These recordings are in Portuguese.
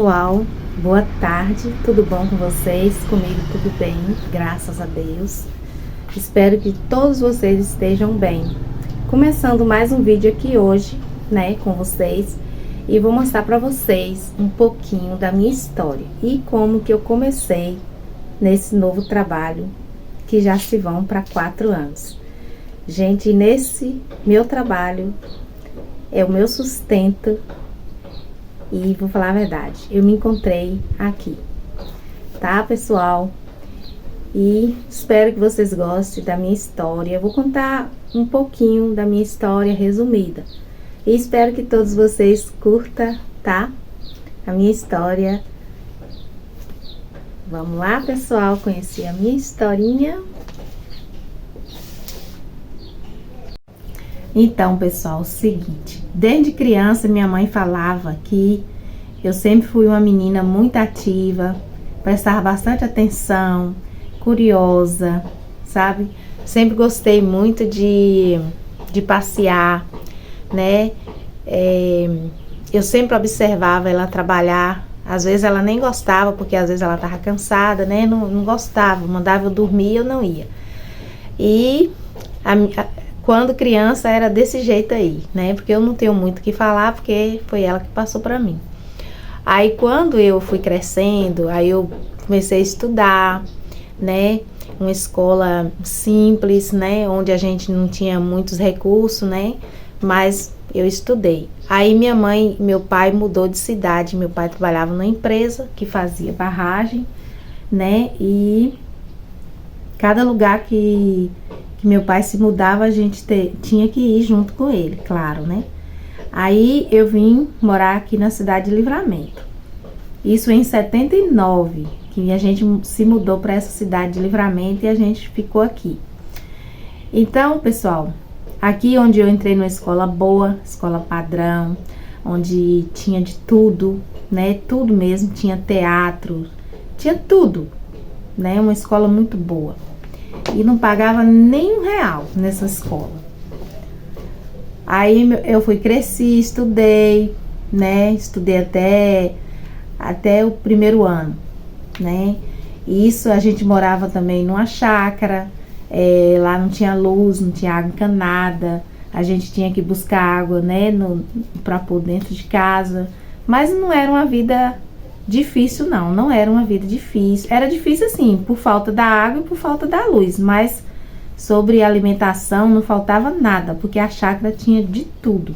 pessoal, boa tarde, tudo bom com vocês? Comigo tudo bem, graças a Deus. Espero que todos vocês estejam bem. Começando mais um vídeo aqui hoje, com vocês, e vou mostrar para vocês um pouquinho da minha história e como que eu comecei nesse novo trabalho, que já se vão para 4 anos. Gente, nesse meu trabalho é o meu sustento. E vou falar a verdade, eu me encontrei aqui, tá, pessoal? E espero que vocês gostem da minha história. Eu vou contar um pouquinho da minha história resumida. E espero que todos vocês curtam, tá? A minha história. Vamos lá, pessoal, conhecer a minha historinha. Então, pessoal, é o seguinte, desde criança minha mãe falava que eu sempre fui uma menina muito ativa, prestava bastante atenção, curiosa, sabe? Sempre gostei muito de passear, né? Eu sempre observava ela trabalhar, às vezes ela nem gostava, porque às vezes ela estava cansada, né? Não gostava, mandava eu dormir, eu não ia. E quando criança era desse jeito aí, né? Porque eu não tenho muito o que falar, porque foi ela que passou pra mim. Aí quando eu fui crescendo, aí eu comecei a estudar, né? Uma escola simples, né? Onde a gente não tinha muitos recursos, né? Mas eu estudei. Aí minha mãe, meu pai mudou de cidade. Meu pai trabalhava numa empresa que fazia barragem, né? E cada lugar que meu pai se mudava, a gente tinha que ir junto com ele, claro, né? Aí eu vim morar aqui na cidade de Livramento. Isso em 79, que a gente se mudou para essa cidade de Livramento e a gente ficou aqui. Então, pessoal, aqui onde eu entrei numa escola boa, escola padrão, onde tinha de tudo, né? Tudo mesmo, tinha teatro, tinha tudo, né? Uma escola muito boa. E não pagava nem R$1 nessa escola. Aí eu cresci, estudei, né? Estudei até o primeiro ano, né? E isso, a gente morava também numa chácara, lá não tinha luz, não tinha água encanada, a gente tinha que buscar água, né? Pra pôr dentro de casa. Mas não era uma vida difícil, não era uma vida difícil. Era difícil assim, por falta da água e por falta da luz, mas sobre alimentação não faltava nada, porque a chácara tinha de tudo,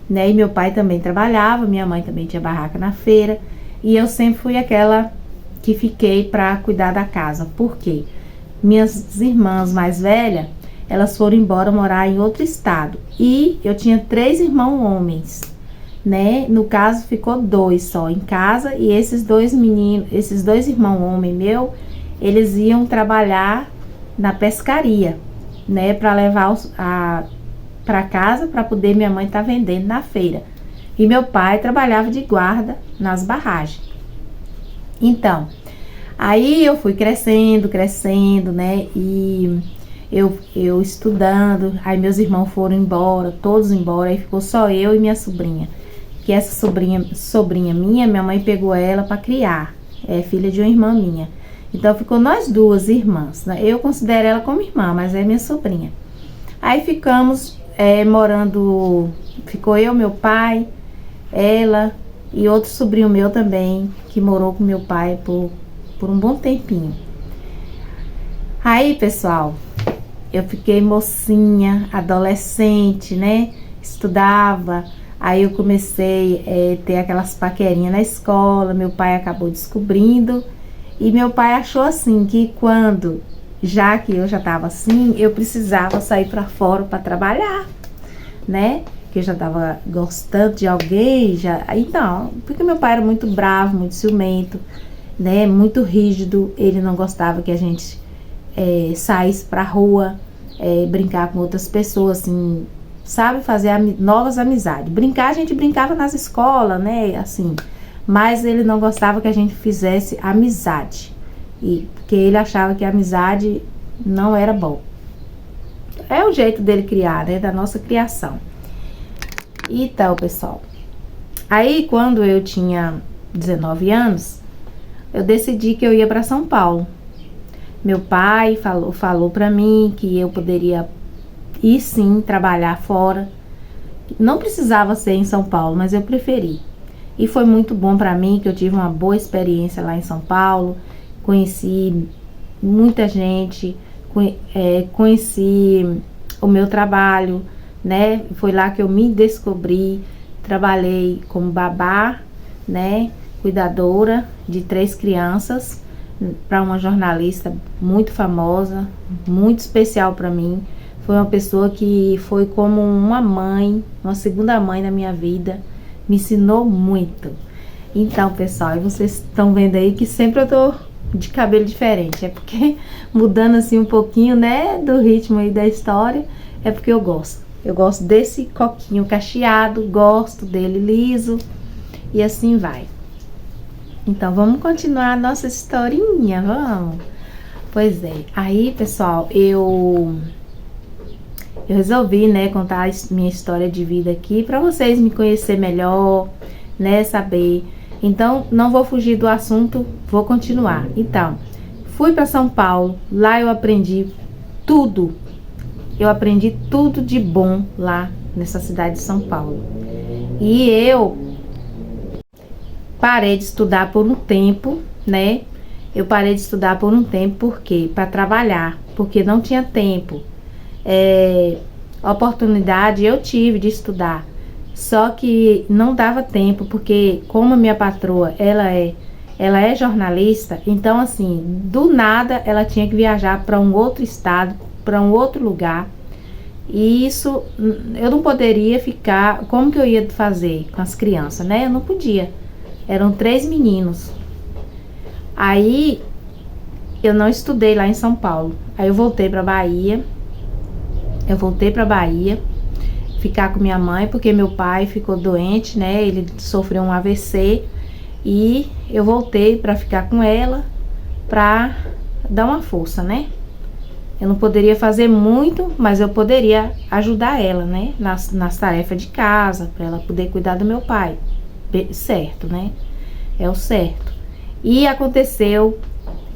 né? E meu pai também trabalhava, minha mãe também tinha barraca na feira, e eu sempre fui aquela que fiquei para cuidar da casa. Por quê? Minhas irmãs mais velhas, elas foram embora morar em outro estado, e eu tinha 3 irmãos homens, né? No caso ficou 2 só em casa, e esses 2 meninos, esses 2 irmãos homens meu, eles iam trabalhar na pescaria, né? Para levar para casa, para poder minha mãe estar vendendo na feira. E meu pai trabalhava de guarda nas barragens. Então, aí eu fui crescendo, né? E eu estudando, aí meus irmãos foram embora, todos embora, aí ficou só eu e minha sobrinha. Que essa sobrinha minha mãe pegou ela para criar, é filha de uma irmã minha. Então ficou nós 2 irmãs, né? Eu considero ela como irmã, mas é minha sobrinha. Aí ficamos morando, ficou eu, meu pai, ela e outro sobrinho meu também, que morou com meu pai por um bom tempinho. Aí, pessoal, eu fiquei mocinha, adolescente, né? Estudava. Aí eu comecei a ter aquelas paquerinhas na escola, meu pai acabou descobrindo, e meu pai achou assim, que já que eu já estava assim, eu precisava sair para fora para trabalhar, né? Que eu já estava gostando de alguém, então, porque meu pai era muito bravo, muito ciumento, né? Muito rígido, ele não gostava que a gente saísse para rua, brincar com outras pessoas, assim, sabe, fazer novas amizades. Brincar, a gente brincava nas escolas, né, assim, mas ele não gostava que a gente fizesse amizade, porque ele achava que a amizade não era bom. É o jeito dele criar, né, da nossa criação. Então, pessoal, aí quando eu tinha 19 anos, eu decidi que eu ia para São Paulo. Meu pai falou para mim que eu poderia ir sim trabalhar fora. Não precisava ser em São Paulo, mas eu preferi. E foi muito bom para mim, que eu tive uma boa experiência lá em São Paulo. Conheci muita gente, conheci o meu trabalho, né? Foi lá que eu me descobri. Trabalhei como babá, né? Cuidadora de 3 crianças para uma jornalista muito famosa, muito especial para mim. Foi uma pessoa que foi como uma mãe, uma segunda mãe na minha vida. Me ensinou muito. Então, pessoal, vocês estão vendo aí que sempre eu tô de cabelo diferente. É porque mudando assim um pouquinho, né, do ritmo aí da história, é porque eu gosto. Eu gosto desse coquinho cacheado, gosto dele liso e assim vai. Então, vamos continuar a nossa historinha, vamos? Pois é. Aí, pessoal, eu resolvi, né, contar a minha história de vida aqui para vocês me conhecer melhor, né, saber. Então, não vou fugir do assunto, vou continuar. Então, fui para São Paulo, lá eu aprendi tudo. Eu aprendi tudo de bom lá nessa cidade de São Paulo. E eu parei de estudar por um tempo, né? Eu parei de estudar por um tempo, por quê? Para trabalhar, porque não tinha tempo. Oportunidade eu tive de estudar, só que não dava tempo, porque como a minha patroa, ela é jornalista, então assim, do nada ela tinha que viajar para um outro estado, para um outro lugar, e isso eu não poderia ficar. Como que eu ia fazer com as crianças, né? Eu não podia, eram 3 meninos. Aí eu não estudei lá em São Paulo, aí eu voltei para Bahia. Ficar com minha mãe, porque meu pai ficou doente, né? Ele sofreu um AVC e eu voltei para ficar com ela, para dar uma força, né? Eu não poderia fazer muito, mas eu poderia ajudar ela, né? Nas tarefas de casa, para ela poder cuidar do meu pai. Certo, né? É o certo. E aconteceu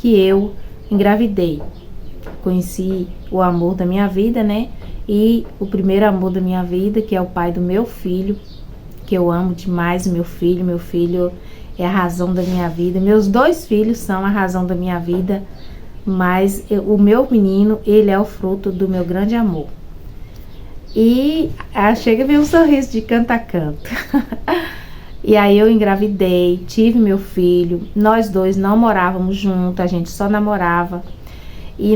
que eu engravidei. Conheci o amor da minha vida, né? E o primeiro amor da minha vida, que é o pai do meu filho, que eu amo demais, meu filho é a razão da minha vida. Meus 2 filhos são a razão da minha vida, mas o meu menino, ele é o fruto do meu grande amor. E chega a ver um sorriso de canto a canto. E aí eu engravidei, tive meu filho, nós 2 não morávamos juntos, a gente só namorava.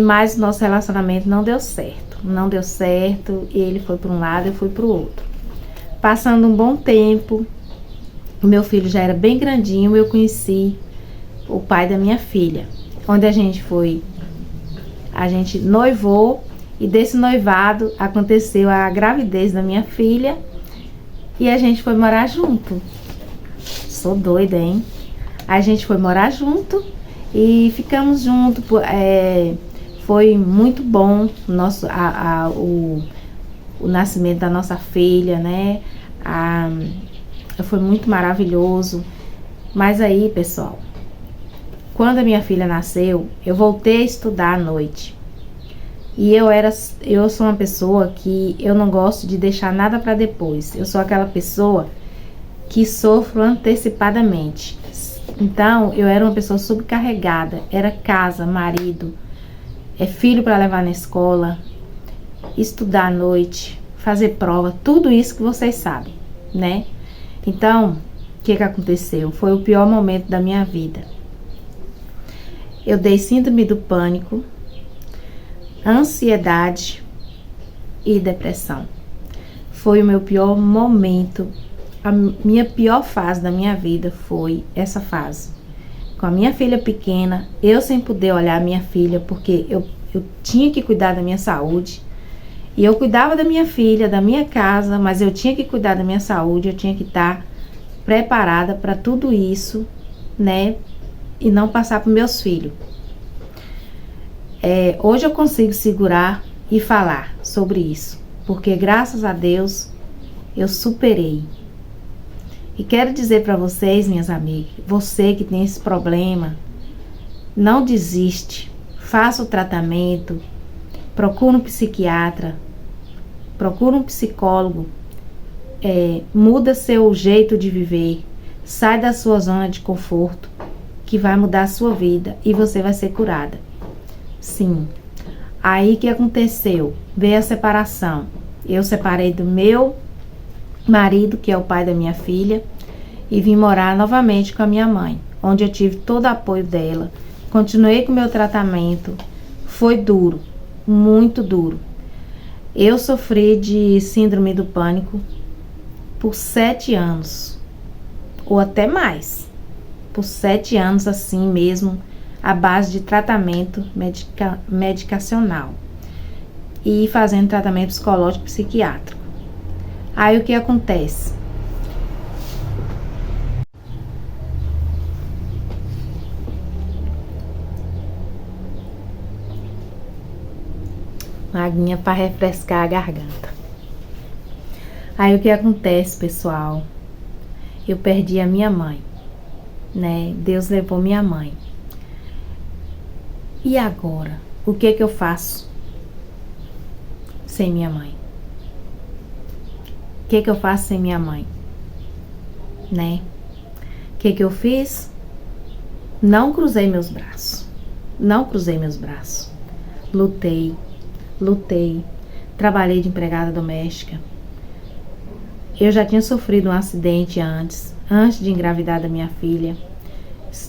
Mas nosso relacionamento não deu certo, ele foi para um lado, eu fui para o outro. Passando um bom tempo, o meu filho já era bem grandinho, eu conheci o pai da minha filha, onde a gente noivou, e desse noivado aconteceu a gravidez da minha filha, e a gente foi morar junto. Sou doida, hein? A gente foi morar junto e ficamos juntos. Foi muito bom o nascimento da nossa filha, né? Foi muito maravilhoso. Mas aí, pessoal, quando a minha filha nasceu, eu voltei a estudar à noite. E eu sou uma pessoa que eu não gosto de deixar nada para depois. Eu sou aquela pessoa que sofro antecipadamente. Então, eu era uma pessoa subcarregada. Era casa, marido, filho para levar na escola, estudar à noite, fazer prova, tudo isso que vocês sabem, né? Então, o que aconteceu? Foi o pior momento da minha vida. Eu dei síndrome do pânico, ansiedade e depressão. Foi o meu pior momento. A minha pior fase da minha vida foi essa fase. Com a minha filha pequena, eu sem poder olhar a minha filha, porque eu tinha que cuidar da minha saúde. E eu cuidava da minha filha, da minha casa, mas eu tinha que cuidar da minha saúde, eu tinha que estar preparada para tudo isso, né? E não passar para meus filhos. Hoje eu consigo segurar e falar sobre isso, porque graças a Deus eu superei. E quero dizer para vocês, minhas amigas, você que tem esse problema, não desiste, faça o tratamento, procure um psiquiatra, procure um psicólogo, muda seu jeito de viver, sai da sua zona de conforto, que vai mudar a sua vida e você vai ser curada. Sim. Aí que aconteceu? Veio a separação. Eu separei do meu marido, que é o pai da minha filha, e vim morar novamente com a minha mãe, onde eu tive todo o apoio dela. Continuei com o meu tratamento. Foi duro, muito duro. Eu sofri de síndrome do pânico por 7 anos, ou até mais. Por 7 anos assim mesmo, à base de tratamento medicacional e fazendo tratamento psicológico e psiquiátrico. Aí o que acontece? Uma aguinha para refrescar a garganta. Aí o que acontece, pessoal? Eu perdi a minha mãe, né? Deus levou minha mãe. E agora? O que eu faço sem minha mãe? O que eu faço sem minha mãe? Né? O que eu fiz? Não cruzei meus braços. Não cruzei meus braços. Lutei. Trabalhei de empregada doméstica. Eu já tinha sofrido um acidente antes de engravidar da minha filha.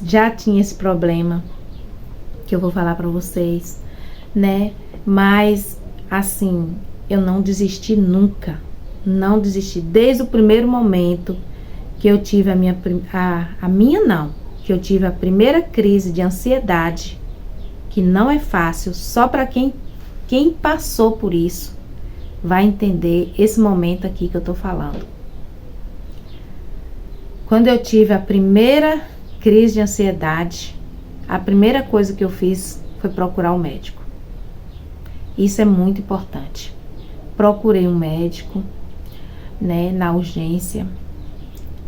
Já tinha esse problema que eu vou falar pra vocês, né? Mas, assim, eu não desisti nunca. Não desisti. Desde o primeiro momento que eu tive que eu tive a primeira crise de ansiedade, que não é fácil, só para quem passou por isso vai entender esse momento aqui que eu tô falando. Quando eu tive a primeira crise de ansiedade, a primeira coisa que eu fiz foi procurar um médico. Isso é muito importante. Procurei um médico, né, na urgência,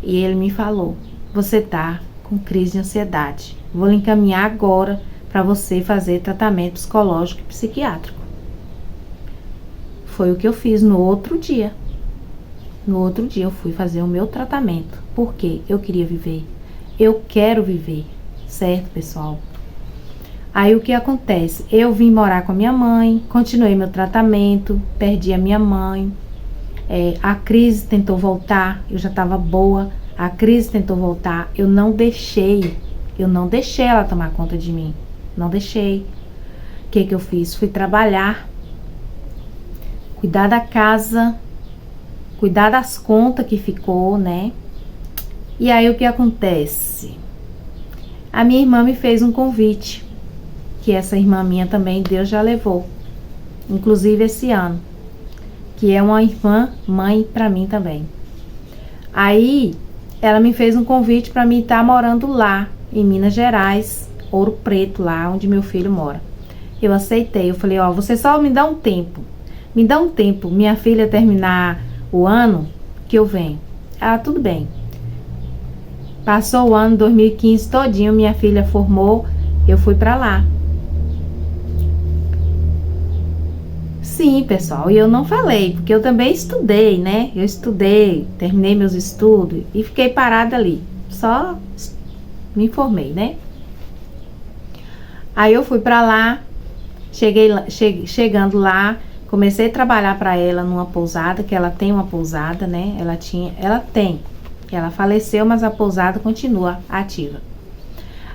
e ele me falou: você tá com crise de ansiedade. Vou lhe encaminhar agora para você fazer tratamento psicológico e psiquiátrico. Foi o que eu fiz no outro dia. No outro dia eu fui fazer o meu tratamento. Por quê? Eu queria viver. Eu quero viver. Certo, pessoal? Aí o que acontece? Eu vim morar com a minha mãe, continuei meu tratamento, perdi a minha mãe. A crise tentou voltar, eu já estava boa. A crise tentou voltar, eu não deixei ela tomar conta de mim. Não deixei. O que eu fiz? Fui trabalhar, cuidar da casa, cuidar das contas que ficou, né? E aí o que acontece? A minha irmã me fez um convite, que essa irmã minha também Deus já levou, inclusive esse ano, que é uma irmã mãe para mim também. Aí ela me fez um convite para mim estar morando lá em Minas Gerais, Ouro Preto, lá onde meu filho mora. Eu aceitei, eu falei: ó, você só me dá um tempo, minha filha terminar o ano que eu venho. Ah, tudo bem. Passou o ano 2015 todinho, minha filha formou, eu fui pra lá. Sim, pessoal, e eu não falei, porque eu também estudei, né? Eu estudei, terminei meus estudos e fiquei parada ali. Só me formei, né? Aí eu fui pra lá, chegando lá, comecei a trabalhar para ela numa pousada, que ela tem uma pousada, né? Ela faleceu, mas a pousada continua ativa.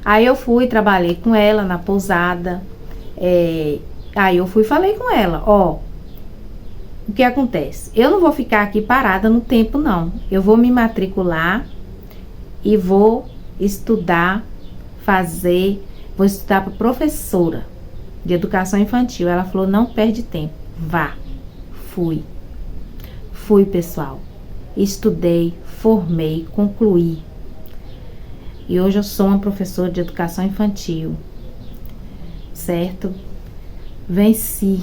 Aí eu fui, trabalhei com ela na pousada. Aí eu fui e falei com ela: ó, o que acontece? Eu não vou ficar aqui parada no tempo, não. Eu vou me matricular e vou estudar, vou estudar para professora de educação infantil. Ela falou: não perde tempo, vá. Fui, pessoal. Estudei, formei, concluí. E hoje eu sou uma professora de educação infantil, certo? Venci.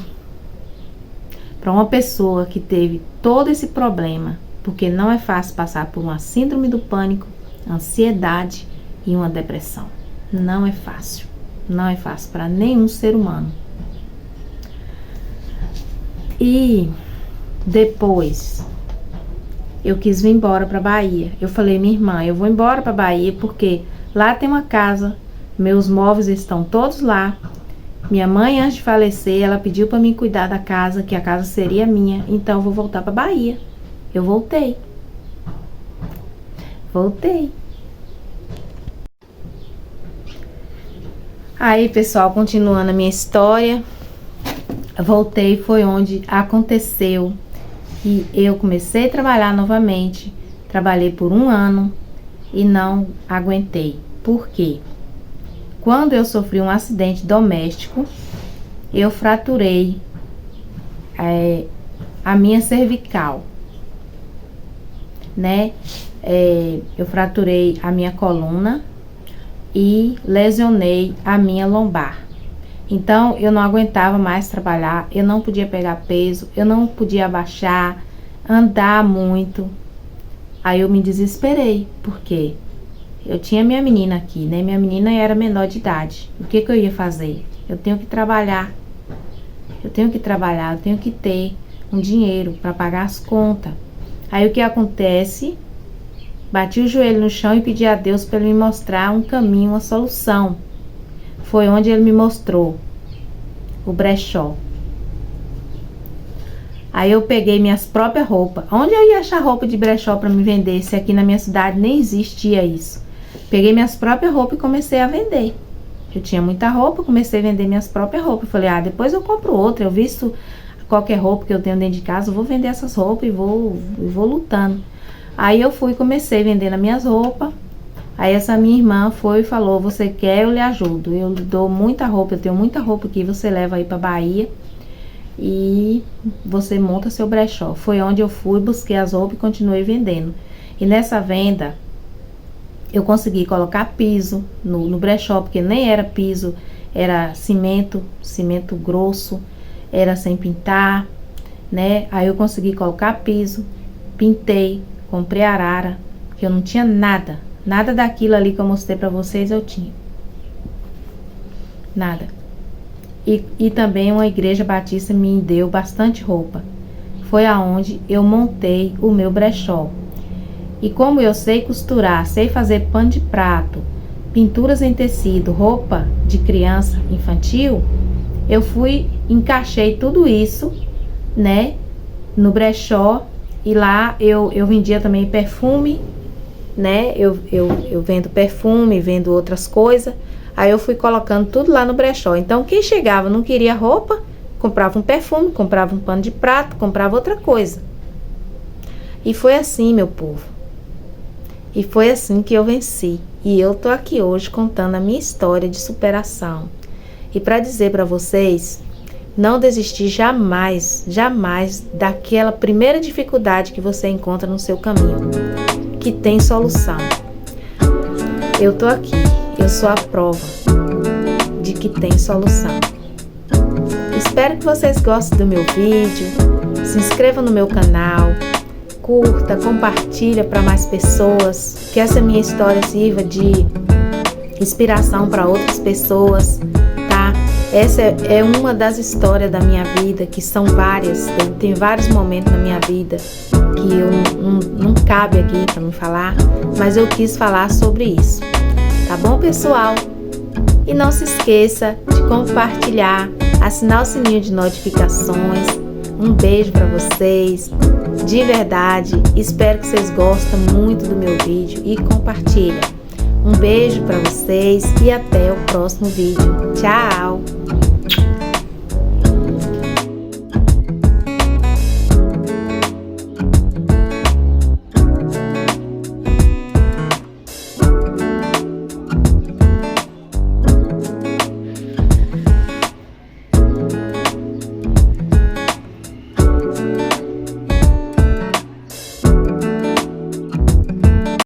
Para uma pessoa que teve todo esse problema, porque não é fácil passar por uma síndrome do pânico, ansiedade e uma depressão. Não é fácil. Não é fácil para nenhum ser humano. E depois eu quis vir embora para Bahia. Eu falei, minha irmã, eu vou embora para Bahia porque lá tem uma casa, meus móveis estão todos lá. Minha mãe, antes de falecer, ela pediu para mim cuidar da casa, que a casa seria minha, então eu vou voltar para Bahia. Eu voltei. Aí, pessoal, continuando a minha história, voltei, foi onde aconteceu que eu comecei a trabalhar novamente. Trabalhei por 1 ano e não aguentei. Por quê? Quando eu sofri um acidente doméstico, eu fraturei a minha cervical, né? Eu fraturei a minha coluna e lesionei a minha lombar. Então, eu não aguentava mais trabalhar, eu não podia pegar peso, eu não podia abaixar, andar muito. Aí eu me desesperei, porque eu tinha minha menina aqui, né? Minha menina era menor de idade. O que eu ia fazer? Eu tenho que trabalhar. Eu tenho que ter um dinheiro para pagar as contas. Aí o que acontece? Bati o joelho no chão e pedi a Deus para ele me mostrar um caminho, uma solução. Foi onde ele me mostrou o brechó. Aí eu peguei minhas próprias roupas. Onde eu ia achar roupa de brechó para me vender, se aqui na minha cidade nem existia isso? Peguei minhas próprias roupas e comecei a vender. Eu tinha muita roupa, comecei a vender minhas próprias roupas. Falei, depois eu compro outra. Eu visto qualquer roupa que eu tenho dentro de casa, eu vou vender essas roupas e vou lutando. Aí eu fui e comecei vendendo as minhas roupas. Aí essa minha irmã foi e falou, você quer, eu lhe ajudo. Eu lhe dou muita roupa, eu tenho muita roupa aqui, você leva aí pra Bahia e você monta seu brechó. Foi onde eu fui, busquei as roupas e continuei vendendo. E nessa venda, eu consegui colocar piso no brechó, porque nem era piso, era cimento grosso, era sem pintar, né? Aí eu consegui colocar piso, pintei, comprei arara, que eu não tinha nada daquilo ali que eu mostrei pra vocês, eu tinha. Nada. E também uma igreja batista me deu bastante roupa. Foi aonde eu montei o meu brechó. E como eu sei costurar, sei fazer pano de prato, pinturas em tecido, roupa de criança infantil, eu encaixei tudo isso, né, no brechó. E lá eu vendia também perfume, né? Eu vendo perfume, vendo outras coisas. Aí eu fui colocando tudo lá no brechó. Então quem chegava não queria roupa, comprava um perfume, comprava um pano de prato, comprava outra coisa. E foi assim, meu povo. E foi assim que eu venci. E eu tô aqui hoje contando a minha história de superação. E para dizer para vocês, não desistir jamais, jamais daquela primeira dificuldade que você encontra no seu caminho, que tem solução. Eu tô aqui, eu sou a prova de que tem solução. Espero que vocês gostem do meu vídeo, se inscrevam no meu canal, curta, compartilha para mais pessoas, que essa minha história sirva de inspiração para outras pessoas, tá? Essa é uma das histórias da minha vida, que são várias, tem vários momentos na minha vida que eu não cabe aqui para me falar, mas eu quis falar sobre isso, tá bom, pessoal? E não se esqueça de compartilhar, assinar o sininho de notificações. Um beijo para vocês, de verdade, espero que vocês gostem muito do meu vídeo e compartilhem. Um beijo para vocês e até o próximo vídeo. Tchau!